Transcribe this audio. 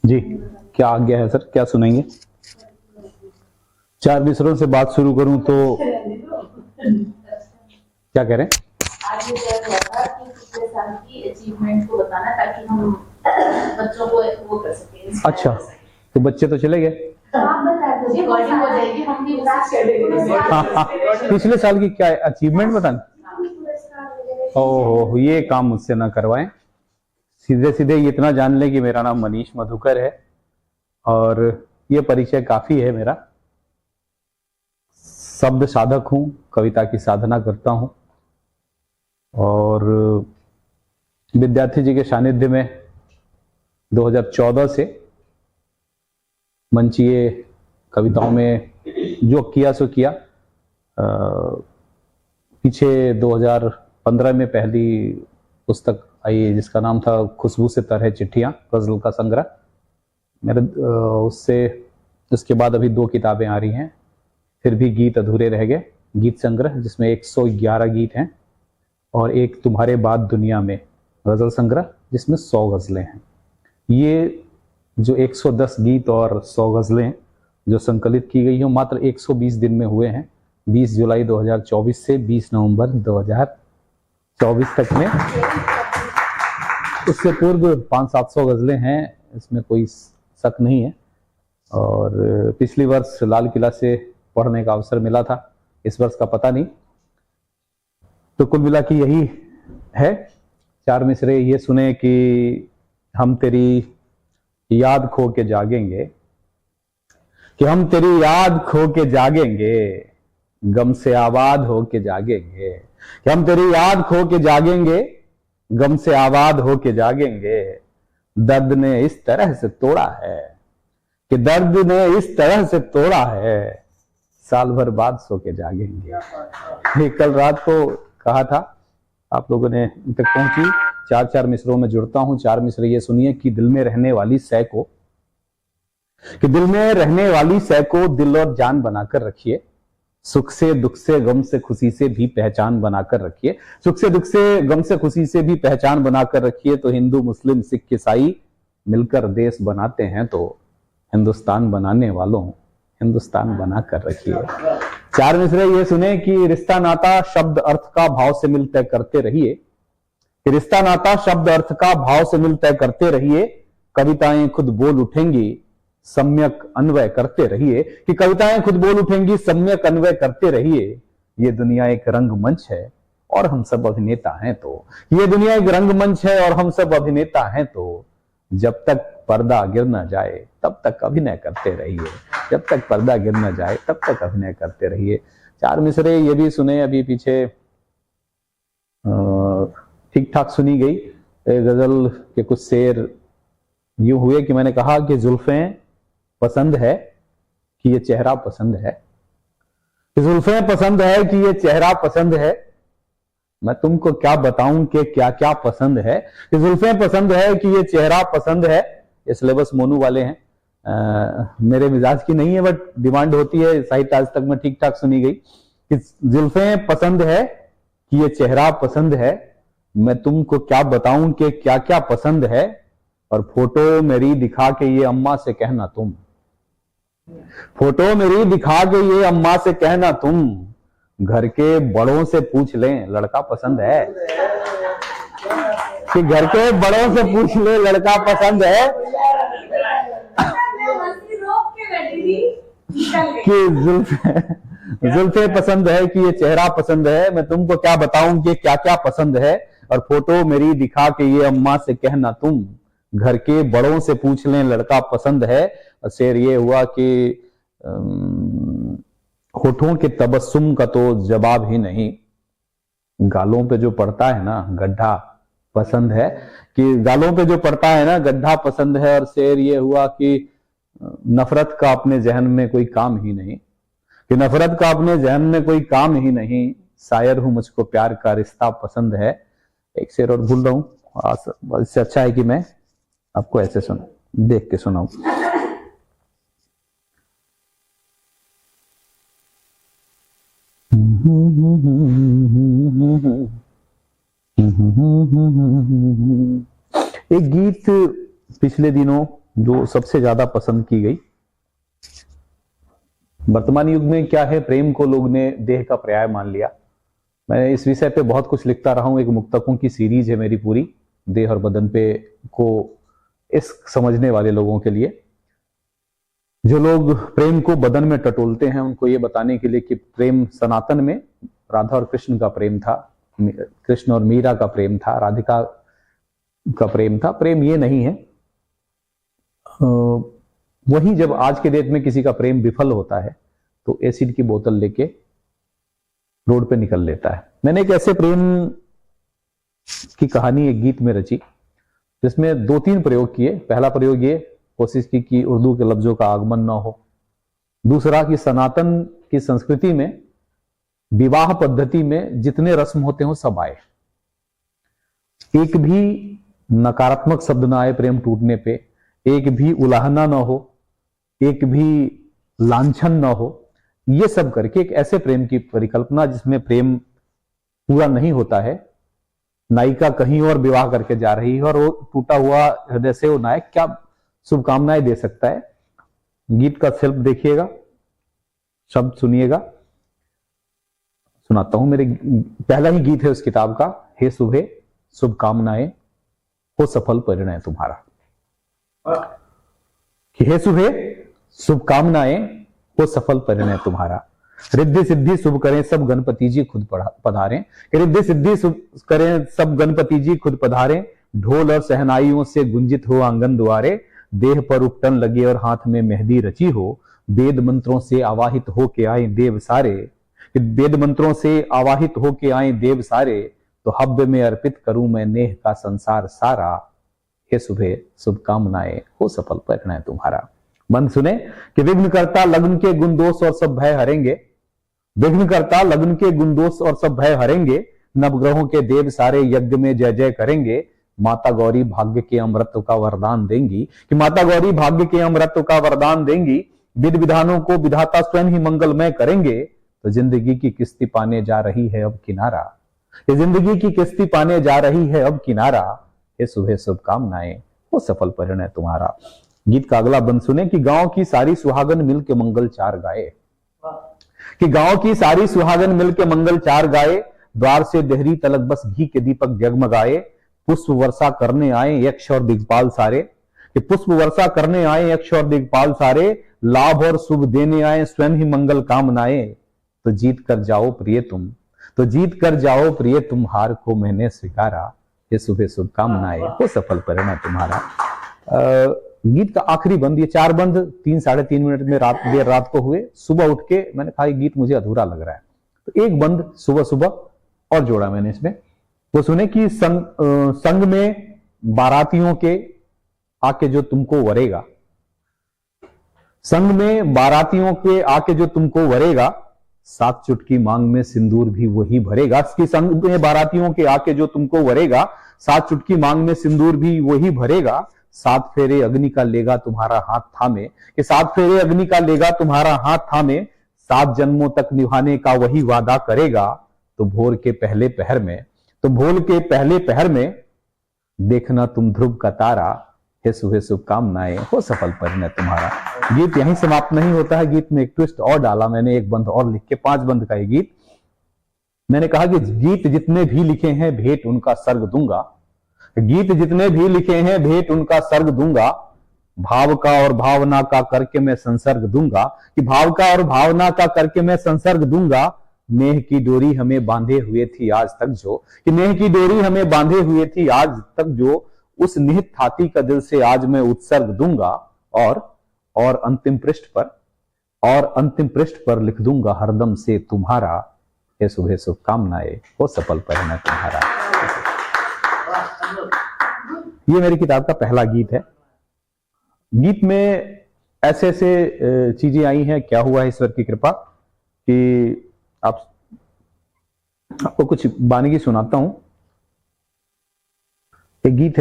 जी, क्या आज्ञा है सर, क्या सुनाएंगे? चार मिसरों से बात शुरू करूं तो क्या कह रहे हैं? आज ये क्या हुआ था कि पिछले साल की अचीवमेंट को बताना ताकि हम बच्चों को वो कर सकें। अच्छा, तो बच्चे तो चले गए। आप बता दीजिए, रिकॉर्डिंग हो जाएगी, हम भी पिछले साल की क्या अचीवमेंट बताना? ओहो, ये काम मुझसे ना करवाएं। सीधे सीधे इतना जान लें कि मेरा नाम मनीष मधुकर है और ये परिचय काफी है मेरा। शब्द साधक हूं, कविता की साधना करता हूं और विद्यार्थी जी के सानिध्य में 2014 से मंचीय कविताओं में जो किया सो किया। पीछे 2015 में पहली पुस्तक आई जिसका नाम था खुशबू से तरह चिट्ठियां, गजल का संग्रह। मेरे उसके बाद अभी 2 किताबें आ रही हैं। फिर भी गीत अधूरे रह गए, गीत संग्रह जिसमें 111 गीत हैं, और एक तुम्हारे बाद दुनिया में गजल संग्रह जिसमें 100 गजलें हैं। ये जो 110 गीत और 100 गजलें जो संकलित की गई हैं मात्र 120 दिन में हुए हैं। 20 जुलाई 2024 से 20 नवंबर 2024 तक में। उससे पूर्व 500-700 गजलें हैं, इसमें कोई शक नहीं है। और पिछली वर्ष लाल किला से पढ़ने का अवसर मिला था, इस वर्ष का पता नहीं। तो कुल मिला के यही है। चार मिसरे ये सुने कि हम तेरी याद खो के जागेंगे, कि हम तेरी याद खो के जागेंगे, गम से आबाद हो के जागेंगे, कि हम तेरी याद खो के जागेंगे, गम से आबाद हो के जागेंगे। दर्द ने इस तरह से तोड़ा है कि दर्द ने इस तरह से तोड़ा है, साल भर बाद सो के जागेंगे। ये कल रात को कहा था, आप लोगों ने तक पहुंची। 4 मिसरों में जुड़ता हूं। 4 मिसर ये सुनिए कि दिल में रहने वाली सै को, कि दिल में रहने वाली सै को दिल और जान बनाकर रखिए। सुख से दुख से गम से खुशी से भी पहचान बनाकर रखिए। सुख से दुख से गम से खुशी से भी पहचान बनाकर रखिए। तो हिंदू मुस्लिम सिख ईसाई मिलकर देश बनाते हैं, तो हिंदुस्तान बनाने वालों हिंदुस्तान बनाकर रखिए। 4 मिसरे ये सुने कि रिश्ता नाता शब्द अर्थ का भाव से मिल तय करते रहिए, कि रिश्ता नाता शब्द अर्थ का भाव से मिल तय करते रहिए। कविताएं खुद बोल उठेंगी, सम्यक अन्वय करते रहिए, कि कविताएं खुद बोल उठेंगी, सम्यक अन्वय करते रहिए। ये दुनिया एक रंगमंच है और हम सब अभिनेता हैं, तो ये दुनिया एक रंगमंच है और हम सब अभिनेता हैं, तो जब तक पर्दा गिर न जाए तब तक अभिनय करते रहिए। जब तक पर्दा गिर न जाए तब तक अभिनय करते रहिए। 4 मिसरे ये भी सुने अभी पीछे, ठीक ठाक सुनी गई। गजल के कुछ शेर यूं हुए कि मैंने कहा कि जुल्फें पसंद है कि ये चेहरा पसंद है, कि जुल्फें पसंद है कि ये चेहरा पसंद है, मैं तुमको क्या बताऊं कि क्या क्या पसंद है। कि जुल्फें पसंद है कि ये चेहरा पसंद है। ये सिलेबस मोनू वाले हैं, मेरे मिजाज की नहीं है, बट डिमांड होती है, साहित्य आज तक में ठीक ठाक सुनी गई। कि जुल्फें पसंद है कि ये चेहरा पसंद है, मैं तुमको क्या बताऊं कि क्या क्या पसंद है। और फोटो मेरी दिखा के ये अम्मा से कहना तुम, फोटो मेरी दिखा के ये अम्मा से कहना तुम, घर के बड़ों से पूछ लें लड़का पसंद है। कि घर के बड़ों से पूछ ले लड़का पसंद है। कि जुल्फे पसंद है कि ये चेहरा पसंद है, मैं तुमको क्या बताऊं कि क्या क्या पसंद है। और फोटो मेरी दिखा के ये अम्मा से कहना तुम, घर के बड़ों से पूछ लें लड़का पसंद है। और शेर ये हुआ कि होठों के तबस्सुम का तो जवाब ही नहीं, गालों पे जो पड़ता है ना गड्ढा पसंद है। कि गालों पे जो पड़ता है ना गड्ढा पसंद है। और शेर ये हुआ कि नफरत का अपने जहन में कोई काम ही नहीं, कि नफरत का अपने जहन में कोई काम ही नहीं, शायर हूं मुझको प्यार का रिश्ता पसंद है। एक शेर और भूल रहा हूं, इससे अच्छा है कि मैं आपको ऐसे देख के सुनाऊं। एक गीत पिछले दिनों जो सबसे ज्यादा पसंद की गई। वर्तमान युग में क्या है, प्रेम को लोग ने देह का पर्याय मान लिया। मैं इस विषय पे बहुत कुछ लिखता रहा हूं, एक मुक्तकों की सीरीज है मेरी पूरी, देह और बदन पे को इश्क समझने वाले लोगों के लिए। जो लोग प्रेम को बदन में टटोलते हैं उनको ये बताने के लिए कि प्रेम सनातन में राधा और कृष्ण का प्रेम था, कृष्ण और मीरा का प्रेम था, राधिका का प्रेम था। प्रेम ये नहीं है। वही जब आज के डेट में किसी का प्रेम विफल होता है तो एसिड की बोतल लेके रोड पे निकल लेता है। मैंने एक ऐसे प्रेम की कहानी एक गीत में रची जिसमें 2-3 प्रयोग किए। पहला प्रयोग ये कोशिश की कि उर्दू के लफ्जों का आगमन ना हो। दूसरा कि सनातन की संस्कृति में विवाह पद्धति में जितने रस्म होते हैं वो सब आए, एक भी नकारात्मक शब्द ना आए प्रेम टूटने पे, एक भी उलाहना ना हो, एक भी लांछन ना हो। ये सब करके एक ऐसे प्रेम की परिकल्पना जिसमें प्रेम पूरा नहीं होता है, नायिका कहीं और विवाह करके जा रही है और वो टूटा हुआ हृदय से वो नायक क्या शुभकामनाएं दे सकता है। गीत का शिल्प देखिएगा, शब्द सुनिएगा, सुनाता हूं। मेरे पहला ही गीत है उस किताब का, हे सुबह शुभकामनाएं हो सफल परिणय तुम्हारा। कि हे सुबह शुभकामनाएं हो सफल परिणय तुम्हारा, रिद्धि सिद्धि शुभ करें सब गणपति जी खुद पधारें। रिद्धि सिद्धि शुभ करें सब गणपति जी खुद पधारें, ढोल और सहनाइयों से गुंजित हो आंगन द्वारे, देह पर उपटन लगे और हाथ में मेहंदी रची हो, वेद मंत्रों से आवाहित होके आए देव सारे। वेद मंत्रों से आवाहित होके आए देव सारे, तो हव्य में अर्पित करूं मैं नेह का संसार सारा। हे सुबह शुभकामनाएं हो सफल परिणय तुम्हारा। मन सुने कि विघ्न करता लग्न के गुण दोष और सब भय हरेंगे, विघ्न करता लग्न के गुण दोष और सब भय हरेंगे, नवग्रहों के देव सारे यज्ञ में जय जय करेंगे। माता गौरी भाग्य के अमृत का वरदान देंगी, कि माता गौरी भाग्य के अमृत का वरदान देंगी, विध विधानों को विधाता स्वयं ही मंगलमय करेंगे। तो जिंदगी की किस्ती पाने जा रही है अब किनारा, ये जिंदगी की किस्ती पाने जा रही है अब किनारा। ये सुबह शुभकामनाएं हो सफल परिणय तुम्हारा। गीत का अगला बंद सुने कि गांव की सारी सुहागन मिल के मंगल चार गाए, कि गांव की सारी सुहागन मिल के मंगल चार गाए, द्वार से देहरी तलक बस घी के दीपक जगमगाए। पुष्प वर्षा करने आए यक्ष और दिग्पाल सारे, कि पुष्प वर्षा करने आए यक्ष और दिग्पाल सारे, लाभ और शुभ देने आए स्वयं ही मंगल कामनाएं। तो जीत कर जाओ प्रिय तुम, तो जीत कर जाओ प्रिय तुम, हार को मैंने स्वीकारा। ये सुबह शुभकामनाएं हो सफल परिणय तुम्हारा। गीत का आखिरी बंद, ये 4 बंद 3-3.5 मिनट में देर रात को हुए। सुबह उठ के मैंने कहा गीत मुझे अधूरा लग रहा है, तो एक बंद सुबह सुबह और जोड़ा मैंने इसमें। वो सुने कि संग में बारातियों के आके जो तुमको वरेगा, संग में बारातियों के आके जो तुमको वरेगा, 7 चुटकी मांग में सिंदूर भी वही भरेगा। इसकी संग में बारातियों के आके जो तुमको वरेगा, 7 चुटकी मांग में सिंदूर भी वही भरेगा। 7 फेरे अग्नि का लेगा तुम्हारा हाथ थामे, कि 7 फेरे अग्नि का लेगा तुम्हारा हाथ थामे, 7 जन्मों तक निभाने का वही वादा करेगा। तो भोर के पहले पहर में, तो भोर के पहले पहर में देखना तुम ध्रुव का तारा। हे सुबह शुभकामनाएं हो सफल परिणय तुम्हारा। गीत यहीं समाप्त नहीं होता है, गीत में एक ट्विस्ट और डाला मैंने, एक बंद और लिख के, 5 बंद का ये गीत। मैंने कहा कि गीत जितने भी लिखे हैं भेंट उनका सर्ग दूंगा, गीत जितने भी लिखे हैं भेंट उनका सर्ग दूंगा। भाव का और भावना का करके मैं संसर्ग दूंगा, कि भाव का और भावना का करके मैं संसर्ग दूंगा। नेह की डोरी हमें बांधे हुए थी आज तक जो, कि नेह की डोरी हमें बांधे हुए थी आज तक जो, उस निहित थाती का दिल से आज मैं उत्सर्ग दूंगा। और अंतिम पृष्ठ पर लिख दूंगा हरदम से तुम्हारा। ये सुबह शुभकामनाएं हो सफल परिणय तुम्हारा। ये मेरी किताब का पहला गीत है। गीत में ऐसे ऐसे चीजें आई हैं, क्या हुआ है ईश्वर की कृपा, कि आपको कुछ वानगी सुनाता हूं। एक गीत है